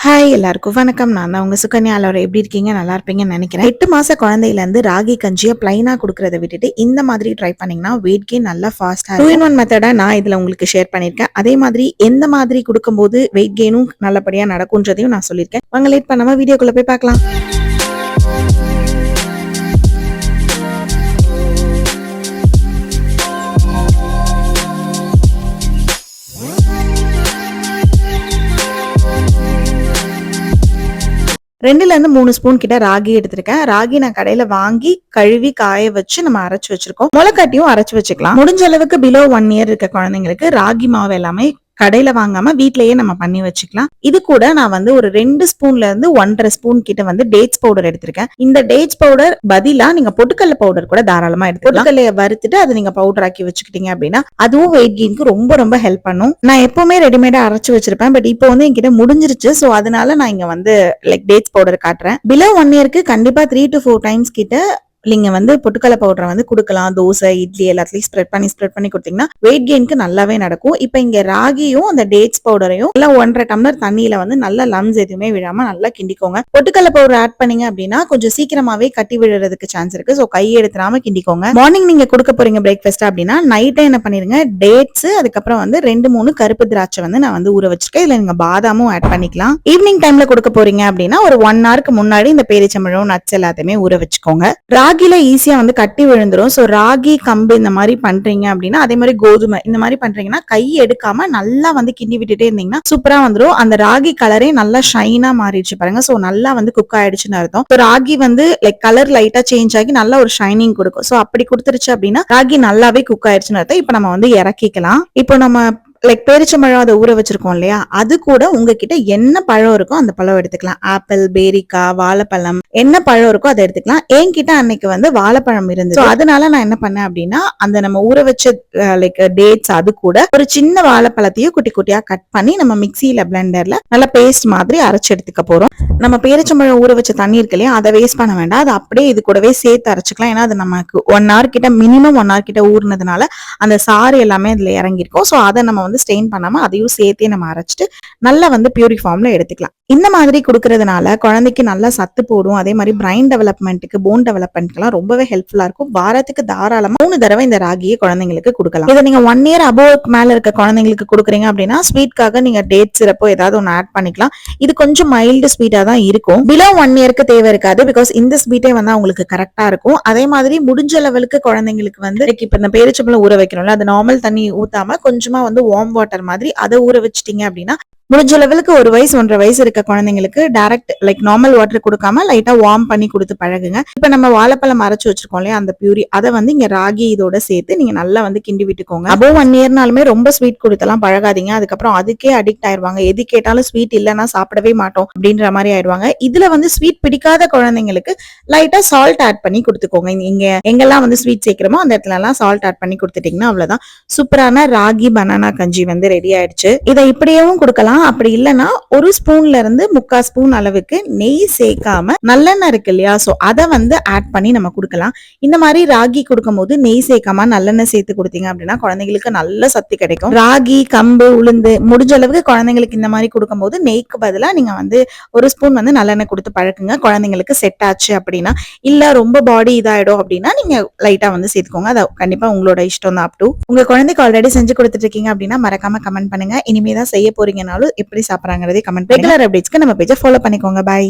Hi எல்லாருக்கும் வணக்கம். நான் தான் உங்க சுகன்யா. எல்லாரும் எப்படி இருக்கீங்க? நல்லா இருப்பீங்கன்னு நினைக்கிறேன். 8 மாச குழந்தையில இருந்து ராகி கஞ்சியை பிளைனா கொடுக்கறத விட்டுட்டு இந்த மாதிரி ட்ரை பண்ணீங்கன்னா வெயிட் கெயின் நல்லா ஃபாஸ்டா 2 in 1 மெத்தடா நான் இதுல உங்களுக்கு ஷேர் பண்ணிருக்கேன். அதே மாதிரி எந்த மாதிரி கொடுக்கும்போது வெயிட் கெயினும் நல்லபடியா நடக்கும்ன்றதையும் நான் சொல்லியிருக்கேன். வாங்க லேட் பண்ணாம வீடியோக்குள்ள போய் பார்க்கலாம். ரெண்டுல இருந்து 3 ஸ்பூன் கிட்ட ராகி எடுத்திருக்கேன். ராகி நான் கடையில வாங்கி கழுவி காய வச்சு நம்ம அரைச்சு வச்சிருக்கோம். முளைக்கட்டியும் அரைச்சு வச்சுக்கலாம். முடிஞ்ச அளவுக்கு பிலோ 1 year இருக்க குழந்தைங்களுக்கு ராகி மாவு எல்லாமே கடையில வாங்காம வீட்லயே நம்ம பண்ணி வச்சுக்கலாம். இது கூட நான் வந்து ஒரு 2 ஸ்பூன்ல இருந்து 1.5 ஸ்பூன் கிட்ட வந்து டேட்ஸ் பவுடர் எடுத்திருக்கேன். இந்த டேட்ஸ் பவுடர் பதிலா நீங்க பொட்டுக்கல்ல பவுடர் கூட தாராளமா எடுத்துக்கலாம். பொட்டுக்கல்லைய வறுத்துட்டு அதை நீங்க பவுடர் ஆக்கி வச்சுக்கிட்டீங்க அப்படின்னா அதுவும் வெயிட் கெயினுக்கு ரொம்ப ரொம்ப ஹெல்ப் பண்ணும். நான் எப்பவுமே ரெடிமேடா அரைச்சு வச்சிருப்பேன். பட் இப்போ வந்து என்கிட்ட முடிஞ்சிருச்சு. சோ அதனால நான் இங்க வந்து டேட்ஸ் பவுடர் காட்டுறேன். பிலோ 1 yearக்கு கண்டிப்பா 3 to 4 times கிட்ட நீங்க வந்து பொட்டுக்கடலை பவுடரை வந்து கொடுக்கலாம். தோசை, இட்லி எல்லாத்துலயும் ஸ்ப்ரெட் பண்ணி கொடுத்தீங்கன்னா வெயிட் கெயினுக்கு நல்லாவே நடக்கும். இப்ப இங்க ராகியும் அந்த டேட்ஸ் பவுடரையும் எல்லாம் 1.5 டம்ளர் தண்ணியில வந்து நல்லா லம்ஸ் எதுவுமே விழாம நல்லா கிண்டிக்கோங்க. பொட்டுக்கடலை பவுடர் ஆட் பண்ணீங்க அப்படின்னா கொஞ்சம் சீக்கிரமாவே கட்டி விழுறதுக்கு சான்ஸ் இருக்கு. சோ கையை எடுத்துடாம கிண்டிக்கோங்க. மார்னிங் நீங்க கொடுக்க போறீங்க பிரேக்ஃபாஸ்ட் அப்படின்னா நைட்டே என்ன பண்ணிருங்க, டேட்ஸ் அதுக்கப்புறம் வந்து 2-3 கருப்பு திராட்சை வந்து நான் வந்து ஊற வச்சிருக்கேன். இதுல நீங்க பாதாமும் ஆட் பண்ணிக்கலாம். ஈவினிங் டைம்ல கொடுக்க போறீங்க அப்படின்னா ஒரு 1 hourக்கு முன்னாடி இந்த பேரிச்சம்பழம், நட்ஸ் எல்லாத்தையுமே ஊற வச்சுக்கோங்க. ராகில ஈஸியா வந்து கட்டி விழுந்துரும். சோ ராகி கம்பு இந்த மாதிரி பண்றீங்க அப்படின்னா, அதே மாதிரி கோதுமை இந்த மாதிரி பண்றீங்கன்னா கை எடுக்காம நல்லா வந்து கிண்டி விட்டுட்டே இருந்தீங்கன்னா சூப்பரா வந்துரும். அந்த ராகி கலரே நல்லா ஷைனா மாறிடுச்சு பாருங்க. சோ நல்லா வந்து குக் ஆயிடுச்சுன்னு அர்த்தம். ராகி வந்து கலர் லைட்டா சேஞ்ச் ஆகி நல்லா ஒரு ஷைனிங் கொடுக்கும். சோ அப்படி கொடுத்துருச்சு அப்படின்னா ராகி நல்லாவே குக் ஆயிடுச்சுன்னு அர்த்தம். இப்ப நம்ம வந்து இறக்கிக்கலாம். இப்போ நம்ம பேரிச்சம்பழம் அதை ஊற வச்சிருக்கோம் இல்லையா, அது கூட உங்ககிட்ட என்ன பழம் இருக்கோ அந்த பழம் எடுத்துக்கலாம். ஆப்பிள், பேரிக்காய், வாழைப்பழம், என்ன பழம் இருக்கோ அதை எடுத்துக்கலாம். என்கிட்ட அன்னைக்கு வந்து வாழைப்பழம் இருந்தது. அதனால நான் என்ன பண்ணேன் அப்படின்னா அந்த நம்ம ஊற வச்ச டேட்ஸ் அது கூட ஒரு சின்ன வாழைப்பழத்தையும் குட்டி குட்டியா கட் பண்ணி நம்ம மிக்சியில பிளெண்டர்ல நல்லா பேஸ்ட் மாதிரி அரைச்சு எடுத்துக்க போறோம். நம்ம பேரிச்சம்பழம் ஊற வச்ச தண்ணி இருக்கு இல்லையா, அதை வேஸ்ட் பண்ண வேண்டாம். அது அப்படியே இது கூடவே சேர்த்து அரைச்சுக்கலாம். ஏன்னா அது நமக்கு 1 hour கிட்ட மினிமம் 1 hour கிட்ட ஊறினதுனால அந்த சாறு எல்லாமே அதுல இறங்கிருக்கும். சோ அதை நம்ம ஸ்டெயின் பண்ணாம அதையும் சேர்த்தே நம்ம அரைச்சிட்டு நல்லா வந்து பியூரி ஃபார்ம்ல எடுத்துக்கலாம். இந்த மாதிரி கொடுக்கறதுனால குழந்தைக்கு நல்லா சத்து போடும். அதே மாதிரி பிரைன் டெவலப்மெண்ட்டுக்கு, போன் டெவலப்மெண்ட்க்கு ரொம்பவே ஹெல்ப்ஃபுல்லா இருக்கும். வாரத்துக்கு தாராளமா 3 தடவை இந்த ராகியை குழந்தைங்களுக்கு கொடுக்கலாம். இதை நீங்க 1 year அபோவ் மேல இருக்க குழந்தைங்களுக்கு கொடுக்குறீங்க அப்படின்னா ஸ்வீட்காக நீங்க டேட் சிரப்போ ஏதாவது ஒன்று ஆட் பண்ணிக்கலாம். இது கொஞ்சம் மைல்டு ஸ்வீட்டா தான் இருக்கும். பிலோ 1 yearக்கு தேவை இருக்காது. பிகாஸ் இந்த ஸ்வீட்டே வந்து அவங்களுக்கு கரெக்டா இருக்கும். அதே மாதிரி முடிஞ்ச லெவலுக்கு குழந்தைங்களுக்கு வந்து இப்ப இந்த பேரிச்சம்பழம் ஊற வைக்கிறோம்ல, அது நார்மல் தண்ணி ஊத்தாம கொஞ்சமா வந்து வார்ம் வாட்டர் மாதிரி அதை ஊற வச்சிட்டீங்க அப்படின்னா முடிஞ்ச லெவலுக்கு 1 வயசு 1.5 வயசு இருக்க குழந்தைங்களுக்கு டைரக்ட் நார்மல் வாட்டர் கொடுக்காம லைட்டா வார்ம் பண்ணி கொடுத்து பழகுங்க. இப்ப நம்ம வாழைப்பழம் அரைச்சு வச்சிருக்கோம் இல்லையா, அந்த பியூரி அதை வந்து இங்க ராகி இதோட சேர்த்து நீங்க நல்லா வந்து கிண்டி விட்டுக்கோங்க. அபோவ் 1 yearனாலுமே ரொம்ப ஸ்வீட் கொடுத்தெல்லாம் பழகாதீங்க. அதுக்கப்புறம் அதுக்கே அடிக்ட் ஆயிருவாங்க. எது கேட்டாலும் ஸ்வீட் இல்லைன்னா சாப்பிடவே மாட்டோம் அப்படின்ற மாதிரி ஆயிடுவாங்க. இதுல வந்து ஸ்வீட் பிடிக்காத குழந்தைங்களுக்கு லைட்டா சால்ட் ஆட் பண்ணி கொடுத்துக்கோங்க. இங்க எங்கெல்லாம் வந்து ஸ்வீட் சேர்க்கிறோமோ அந்த இடத்துல எல்லாம் சால்ட் ஆட் பண்ணி கொடுத்துட்டீங்கன்னா அவ்வளவுதான். சூப்பரான ராகி பனானா கஞ்சி வந்து ரெடி ஆயிடுச்சு. இதை இப்படியேவும் கொடுக்கலாம். அப்படி இல்லைன்னா 1 ஸ்பூன்ல இருந்து 3/4 ஸ்பூன் அளவுக்கு நெய் சேர்க்காம நல்லெண்ணெய் இருக்கு இல்லையா, சோ அதை வந்து ஆட் பண்ணி நம்ம கொடுக்கலாம். இந்த மாதிரி ராகி கொடுக்கும் போது நெய் சேர்க்காம நல்லெண்ணெய் சேர்த்து கொடுத்தீங்க அப்படின்னா குழந்தைங்களுக்கு நல்ல சத்து கிடைக்கும். ராகி, கம்பு, உளுந்து முடிஞ்ச அளவுக்கு குழந்தைங்களுக்கு இந்த மாதிரி கொடுக்கும் போது நெய்க்கு பதிலா நீங்க வந்து 1 ஸ்பூன் வந்து நல்லெண்ணெய் கொடுத்து பழக்குங்க. குழந்தைங்களுக்கு செட் ஆச்சு அப்படின்னா. இல்ல ரொம்ப பாடி இதாயிடும் அப்படின்னா நீங்க லைட்டா வந்து சேர்த்துக்கோங்க. அது கண்டிப்பா உங்களோட இஷ்டம் தான். அப் டு உங்க குழந்தைக்கு ஆல்ரெடி செஞ்சு கொடுத்துட்டு இருக்கீங்க அப்படின்னா மறக்காம கமெண்ட் பண்ணுங்க. இனிமேதான் செய்ய போறீங்கனாலும் எப்படி சாப்பிடுறாங்கிறதே கமெண்ட். ரெகுலர் அப்டேட்ஸ்க்கு நம்ம பேஜை ஃபாலோ பண்ணிக்கோங்க. பை.